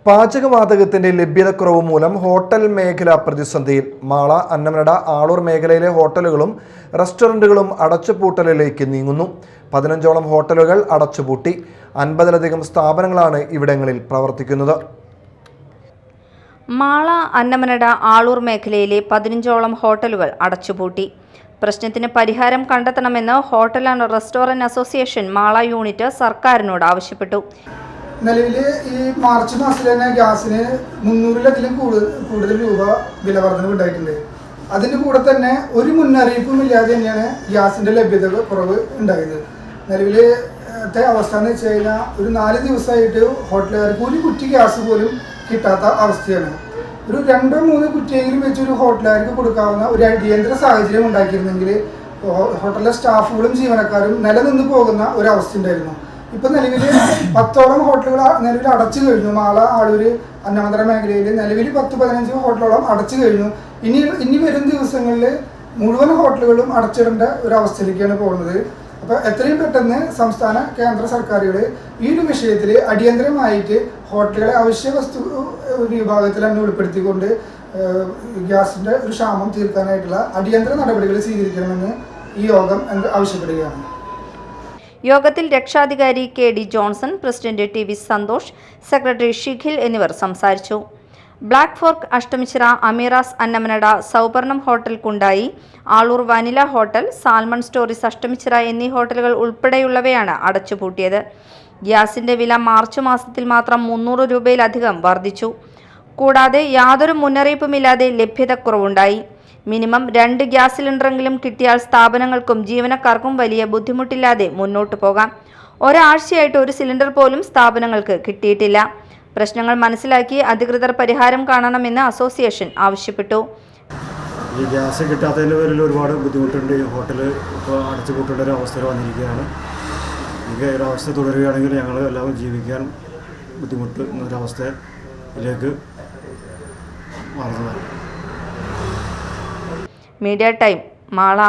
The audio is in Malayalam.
പാചകവാതകത്തിന്റെ ലഭ്യതക്കുറവ് മൂലം ഹോട്ടൽ മേഖല പ്രതിസന്ധിയിൽ. മാള, അന്നമനട, ആളൂർ മേഖലയിലെ ഹോട്ടലുകളും റെസ്റ്റോറന്റുകളും അടച്ചുപൂട്ടലിലേക്ക് നീങ്ങുന്നു. 15ഓളം ഹോട്ടലുകൾ അടച്ചുപൂട്ടി. 50ലധികം സ്ഥാപനങ്ങളാണ് ഇവിടങ്ങളിൽ പ്രവർത്തിക്കുന്നത്. മാള, അന്നമനട, ആളൂർ മേഖലയിലെ 15ഓളം ഹോട്ടലുകൾ അടച്ചുപൂട്ടി. പ്രശ്നത്തിന് പരിഹാരം കണ്ടെത്തണമെന്ന് hotel and restaurant association Mala unit സർക്കാരിനോട് ആവശ്യപ്പെട്ടു. നിലവിൽ ഈ മാർച്ച് മാസത്തിൽ തന്നെ ഗ്യാസിന് 300ലധികം കൂടുതൽ രൂപ വില വർധനവ് ഉണ്ടായിട്ടുണ്ട്. അതിൻ്റെ കൂടെ തന്നെ ഒരു മുന്നറിയിപ്പും ഇല്ലാതെ തന്നെയാണ് ഗ്യാസിൻ്റെ ലഭ്യത കുറവ് ഉണ്ടായത്. നിലവിലത്തെ അവസ്ഥ എന്ന് വെച്ച് കഴിഞ്ഞാൽ ഒരു 4 ദിവസമായിട്ട് ഹോട്ടലുകാർക്ക് ഒരു കുറ്റി ഗ്യാസ് പോലും കിട്ടാത്ത അവസ്ഥയാണ്. ഒരു 2-3 കുറ്റിയെങ്കിലും വെച്ച് ഒരു ഹോട്ടലുകാർക്ക് കൊടുക്കാവുന്ന ഒരു അടിയന്തര സാഹചര്യം ഉണ്ടാക്കിയിരുന്നെങ്കിൽ ഹോട്ടലിലെ സ്റ്റാഫുകളും ജീവനക്കാരും നിലനിന്ന് പോകുന്ന ഒരവസ്ഥ ഉണ്ടായിരുന്നു. ഇപ്പം നിലവിൽ 10ഓളം ഹോട്ടലുകൾ നിലവിൽ അടച്ചു കഴിഞ്ഞു. മാള, ആളൂര്, അന്നമനട മേഖലയിൽ നിലവിൽ 10-15 ഹോട്ടലോളം അടച്ചു കഴിഞ്ഞു. ഇനി വരും ദിവസങ്ങളിൽ മുഴുവൻ ഹോട്ടലുകളും അടച്ചിടേണ്ട ഒരവസ്ഥയിലേക്കാണ് പോകുന്നത്. അപ്പോൾ എത്രയും പെട്ടെന്ന് സംസ്ഥാന കേന്ദ്ര സർക്കാരുകൾ ഈ ഒരു വിഷയത്തിൽ അടിയന്തരമായിട്ട് ഹോട്ടലുകളെ അവശ്യ വസ്തു വിഭാഗത്തിൽ തന്നെ ഉൾപ്പെടുത്തിക്കൊണ്ട് ഗ്യാസിൻ്റെ ഒരു ക്ഷാമം തീർക്കാനായിട്ടുള്ള അടിയന്തര നടപടികൾ സ്വീകരിക്കണമെന്ന് ഈ യോഗം ആവശ്യപ്പെടുകയാണ്. യോഗത്തിൽ രക്ഷാധികാരി KD Johnson, president TV Santhosh, secretary Shikhil എന്നിവർ സംസാരിച്ചു. Black Fork Ashtamichira, Ameeras Annamanada, Sauparnam hotel Kundayi, Aloor Vanilla hotel, Salmon Stories Ashtamichira എന്നീ ഹോട്ടലുകൾ ഉൾപ്പെടെയുള്ളവയാണ് അടച്ചുപൂട്ടിയത്. ഗ്യാസിന്റെ വില മാർച്ച് മാസത്തിൽ മാത്രം 300 രൂപയിലധികം വർദ്ധിച്ചു. കൂടാതെ യാതൊരു മുന്നറിയിപ്പുമില്ലാതെ ലഭ്യതക്കുറവുണ്ടായി. മിനിമം 2 ഗ്യാസ് സിലിണ്ടറെങ്കിലും കിട്ടിയാൽ സ്ഥാപനങ്ങൾക്കും ജീവനക്കാർക്കും വലിയ ബുദ്ധിമുട്ടില്ലാതെ മുന്നോട്ടു പോകാം. ഒരാഴ്ചയായിട്ട് ഒരു സിലിണ്ടർ പോലും സ്ഥാപനങ്ങൾക്ക് കിട്ടിയിട്ടില്ല. പ്രശ്നങ്ങൾ മനസ്സിലാക്കി അധികൃതർ പരിഹാരം കാണണമെന്ന് അസോസിയേഷൻ ആവശ്യപ്പെട്ടു. ഈ ഗ്യാസ് കിട്ടാത്തതിൻ്റെ പേരിൽ ഒരുപാട് ബുദ്ധിമുട്ടുണ്ട്. ഈ ഹോട്ടൽ ഇപ്പോൾ അടച്ചുപൂട്ടേണ്ട ഒരു അവസ്ഥ വന്നിരിക്കുകയാണ്. ഈ ഒരവസ്ഥ തുടരുകയാണെങ്കിൽ ഞങ്ങൾ എല്ലാവരും ജീവിക്കാൻ ബുദ്ധിമുട്ടുന്ന ഒരവസ്ഥയിലേക്ക് മാറുന്നതാണ്. Media time, Mala.